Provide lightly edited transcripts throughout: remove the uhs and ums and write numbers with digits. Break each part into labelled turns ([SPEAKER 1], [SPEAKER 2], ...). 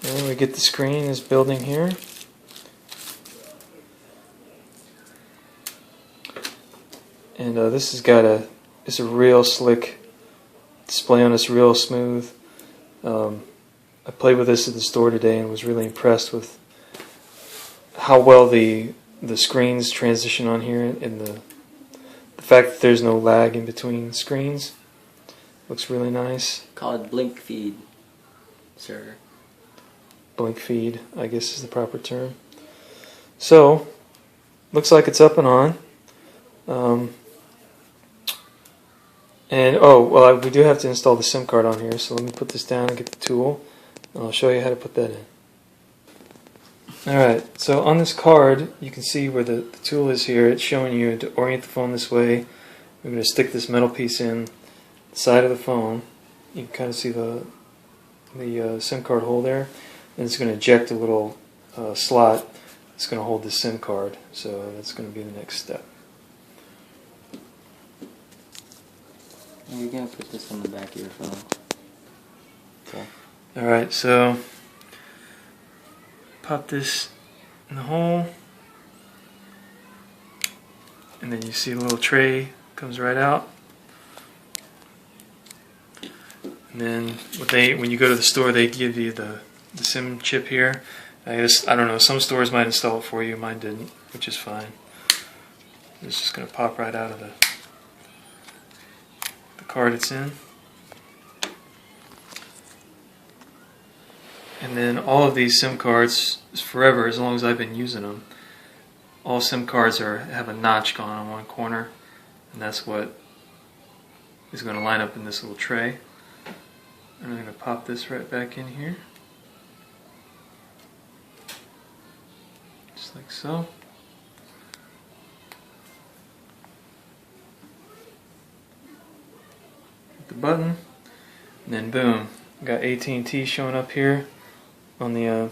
[SPEAKER 1] And we get the screen is building here. And this has got it's a real slick display on. It's real smooth. I played with this at the store today and was really impressed with how well the screens transition on here, and the fact that there's no lag in between screens. Looks really nice.
[SPEAKER 2] Called blink feed, sir.
[SPEAKER 1] Blink feed, I guess is the proper term. So, looks like it's up and on. And well, we do have to install the SIM card on here, so let me put this down and get the tool, and I'll show you how to put that in. Alright, so on this card, you can see where the tool is here. It's showing you to orient the phone this way. We're going to stick this metal piece in the side of the phone. You can kind of see the SIM card hole there. And it's going to eject a little slot. It's going to hold the SIM card. So that's going to be the next step.
[SPEAKER 2] You're going to put this on the back of your phone. Okay.
[SPEAKER 1] Alright, so pop this in the hole, and then you see a little tray comes right out. And then when you go to the store, they give you the SIM chip here. I don't know, some stores might install it for you, mine didn't, which is fine. It's just going to pop right out of the card it's in. And then all of these SIM cards, forever, as long as I've been using them, all SIM cards have a notch gone on one corner, and that's what is going to line up in this little tray. And I'm going to pop this right back in here, just like so. Hit the button, and then boom, got AT&T showing up here on the.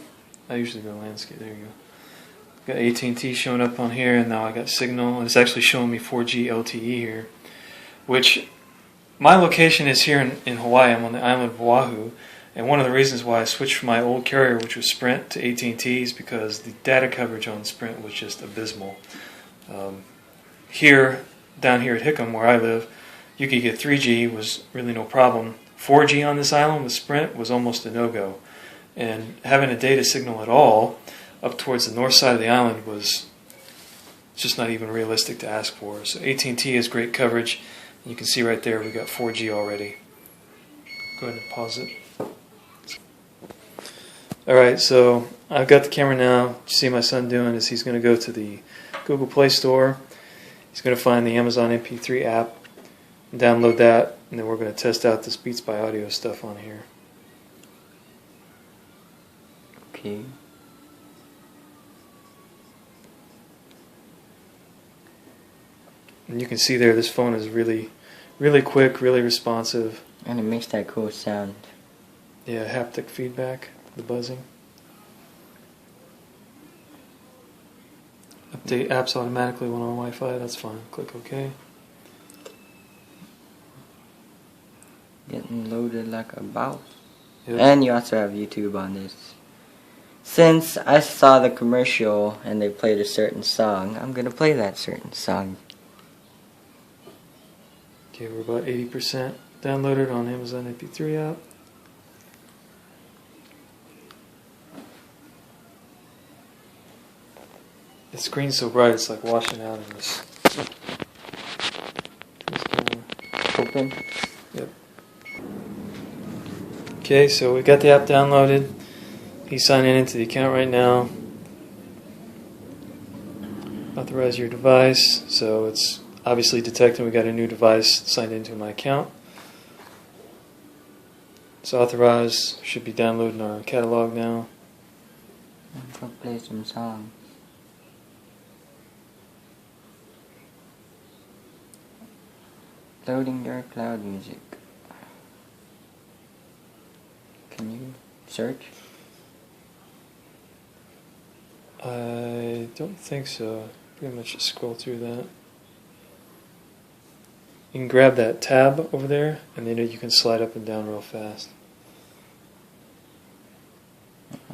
[SPEAKER 1] I usually go landscape. There you go. Got AT&T showing up on here, and now I got signal. It's actually showing me 4G LTE here, which my location is here in Hawaii. I'm on the island of Oahu, and one of the reasons why I switched from my old carrier, which was Sprint, to AT&T is because the data coverage on Sprint was just abysmal. Down here at Hickam, where I live, you could get 3G, was really no problem. 4G on this island with Sprint was almost a no-go. And having a data signal at all up towards the north side of the island was just not even realistic to ask for. So AT&T has great coverage. You can see right there we got 4G already. Go ahead and pause it. Alright, so I've got the camera now. What you see my son doing is he's going to go to the Google Play Store. He's going to find the Amazon MP3 app and download that, and then we're going to test out this Beats by Audio stuff on here.
[SPEAKER 2] Okay.
[SPEAKER 1] And you can see there this phone is really, really quick, really responsive.
[SPEAKER 2] And it makes that cool sound.
[SPEAKER 1] Yeah, haptic feedback, the buzzing. Update apps automatically when on Wi-Fi, that's fine. Click OK.
[SPEAKER 2] Getting loaded like a boss.
[SPEAKER 1] Yep.
[SPEAKER 2] And you also have YouTube on this. Since I saw the commercial and they played a certain song, I'm going to play that certain song.
[SPEAKER 1] Okay, we're about 80% downloaded on Amazon MP3 app. The screen's so bright it's like washing out in this.
[SPEAKER 2] Open.
[SPEAKER 1] Yep. Okay, so we got the app downloaded. He's signing into the account right now. Authorize your device. So it's obviously detecting we got a new device signed into my account. It's authorized. Should be downloading our catalog now.
[SPEAKER 2] I'm going to play some songs. Loading your cloud music. Can you search?
[SPEAKER 1] I don't think so. Pretty much just scroll through that. You can grab that tab over there, and then you can slide up and down real fast.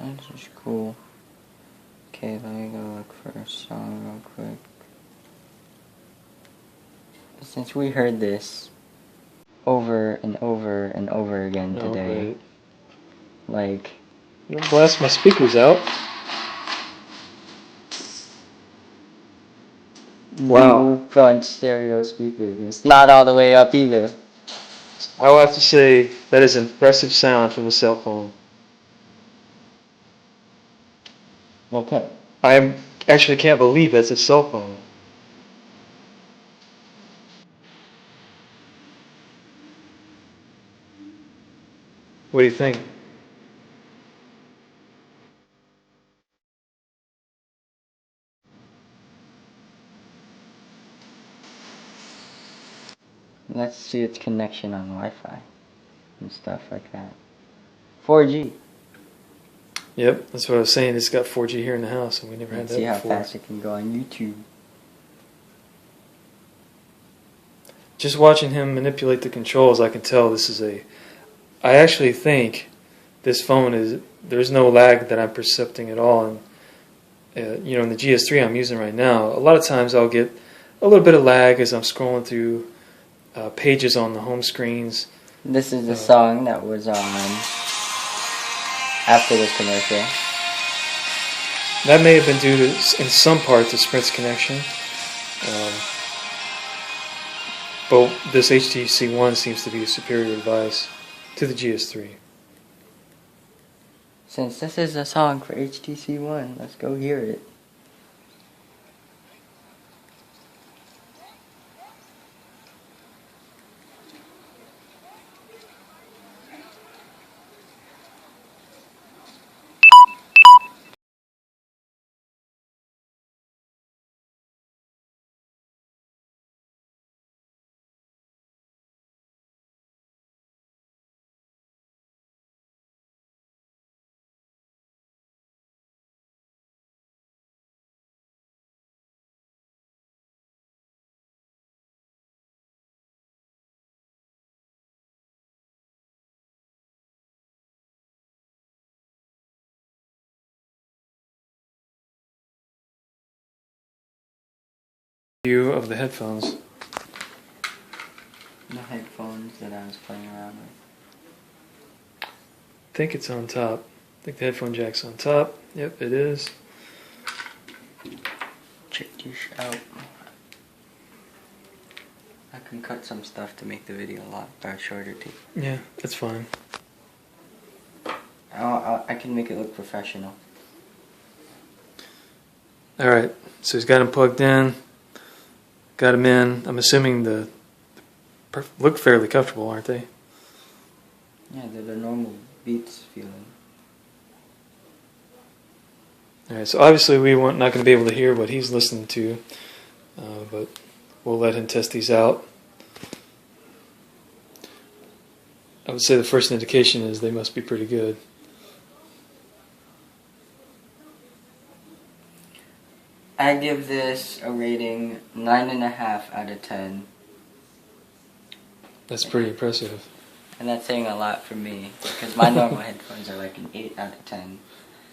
[SPEAKER 2] That's just cool. Okay, let me go look for a song real quick. Since we heard this over and over and over again today, like...
[SPEAKER 1] Don't blast my speakers out. Wow.
[SPEAKER 2] Front stereo speakers. It's not all the way up either.
[SPEAKER 1] I will have to say that is impressive sound from a cell phone.
[SPEAKER 2] Okay.
[SPEAKER 1] I actually can't believe that's a cell phone. What do you think?
[SPEAKER 2] Let's see its connection on Wi-Fi and stuff like that. 4G.
[SPEAKER 1] Yep, that's what I was saying. It's got 4G here in the house, and we never had that before.
[SPEAKER 2] See how fast it can go on YouTube.
[SPEAKER 1] Just watching him manipulate the controls, I can tell this is a... I actually think this phone is... There's no lag that I'm percepting at all. And, in the GS3 I'm using right now, a lot of times I'll get a little bit of lag as I'm scrolling through pages on the home screens.
[SPEAKER 2] This is the song that was on after this commercial.
[SPEAKER 1] That may have been due to, in some part, to Sprint's connection. But this HTC One seems to be a superior device to the GS3.
[SPEAKER 2] Since this is a song for HTC One, let's go hear it.
[SPEAKER 1] View of the headphones.
[SPEAKER 2] The headphones that I was playing around with.
[SPEAKER 1] I think it's on top. I think the headphone jack's on top. Yep, it is.
[SPEAKER 2] Check this out. I can cut some stuff to make the video a lot shorter too.
[SPEAKER 1] Yeah, that's fine.
[SPEAKER 2] I can make it look professional.
[SPEAKER 1] Alright, so he's got them plugged in. Got them in. I'm assuming the look fairly comfortable, aren't they?
[SPEAKER 2] Yeah, they're the normal Beats feeling.
[SPEAKER 1] Alright, so obviously we weren't not going to be able to hear what he's listening to, but we'll let him test these out. I would say the first indication is they must be pretty good.
[SPEAKER 2] I give this a rating 9.5 out of 10.
[SPEAKER 1] That's pretty impressive.
[SPEAKER 2] And that's saying a lot for me, because my normal headphones are like an 8 out of 10.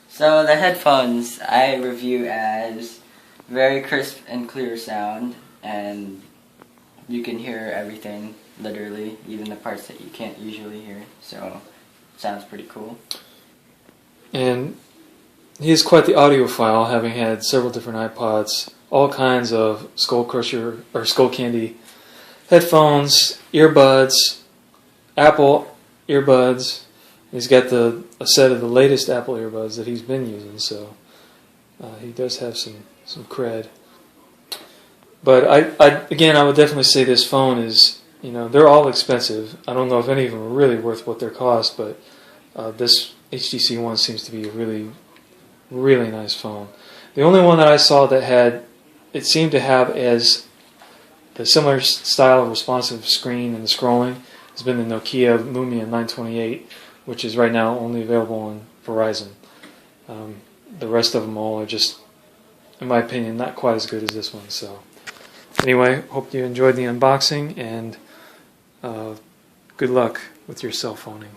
[SPEAKER 2] So the headphones I review as very crisp and clear sound, and you can hear everything, literally, even the parts that you can't usually hear, so it sounds pretty cool.
[SPEAKER 1] And he is quite the audiophile, having had several different iPods, all kinds of Skull Crusher or Skull Candy headphones, earbuds, Apple earbuds. He's got a set of the latest Apple earbuds that he's been using, so he does have some cred. But I would definitely say this phone is, they're all expensive. I don't know if any of them are really worth what they cost, but this HTC One seems to be a really, really nice phone. The only one that I saw that it seemed to have as the similar style of responsive screen and the scrolling has been the Nokia Lumia 928, which is right now only available on Verizon. The rest of them all are just, in my opinion, not quite as good as this one. So anyway, hope you enjoyed the unboxing, and good luck with your cell phoning.